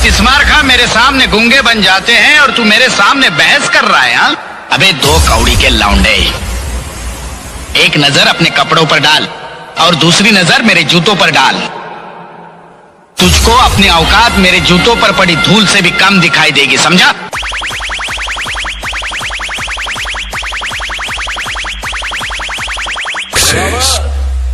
तिस्मार खा, मेरे सामने गूंगे बन जाते हैं और तू मेरे सामने बहस कर रहा है। हाँ, अबे दो कौड़ी के लौंडे, एक नजर अपने कपड़ों पर डाल और दूसरी नजर मेरे जूतों पर डाल। तुझको अपनी औकात मेरे जूतों पर पड़ी धूल से भी कम दिखाई देगी, समझा?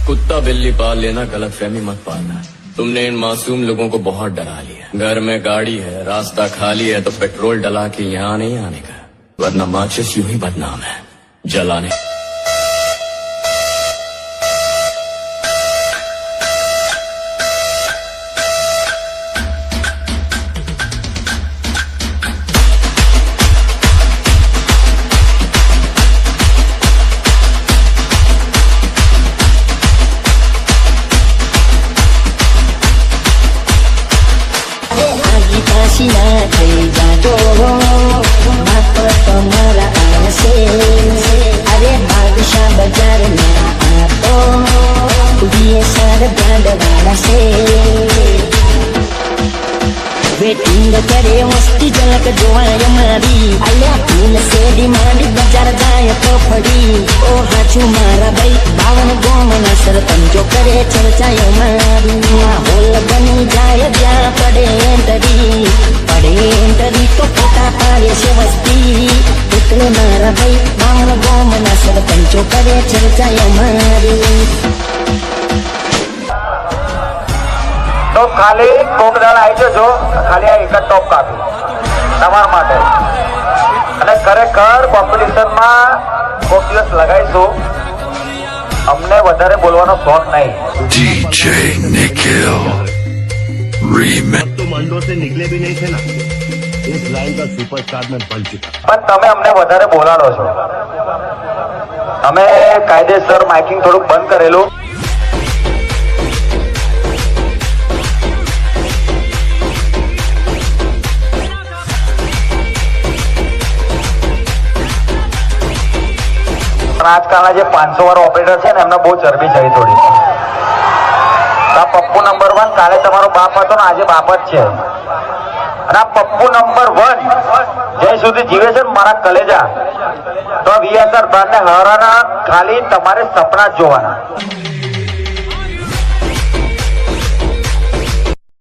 कुत्ता बिल्ली पाल लेना, गलतफहमी मत पालना। तुमने इन मासूम लोगों को बहुत डरा लिया। घर में गाड़ी है, रास्ता खाली है तो पेट्रोल डला के यहाँ नहीं आने का, वरना माचिस यूं ही बदनाम है जलाने। अरे बादशाह बाजार में आपको दिए सारे ब्रांड वाला से वेटिंग करे मस्ती झलक जोवाय मारी अल्या फूल से डिमांड बाजार जाए तो फड़ी ओ हाचू मारा भाई 52 गोमना सरपंच जो करे चर्चायो मारी माहौल बनी जाए ज्યાં પડે एंटरी तो फोटा पाड़े से वस्ती એટલે મારા ભાઈ 52 गोमना सरपंच जो करे चर्चायो मारी। तो खाली कोक દાળ આવી જજો, ખાલી આ એક જ ટોપ કાપી તમારા માટે અને ખરેખર કોમ્પિટિશનમાં કોક દિવસ લગાઈશું। અમને વધારે બોલવાનો શોખ નહીં। DJ Nikhil Remix। तुम अंडों से निकले भी नहीं थे ना, इस लाइन का सुपरस्टार में बन चुका। પણ તમે અમને વધારે બોલાડો છો। અમે કાયદેસર માઇકિંગ થોડુંક બંધ કરેલું। આજકાલના જે 500 વાળો ઓપરેટર છે ને એમને બહુ ચરબી ચડી થોડી। પપ્પુ નંબર 1 કાલે તમારો બાપ હતો ને આજે બાપ જ છે। અને આ પપ્પુ નંબર 1 જ્યાં સુધી જીવે છે મારા કલેજા, તો વીએસઆર બ્રાન્ડને હરાના ખાલી તમારે સપના જ જોવાના।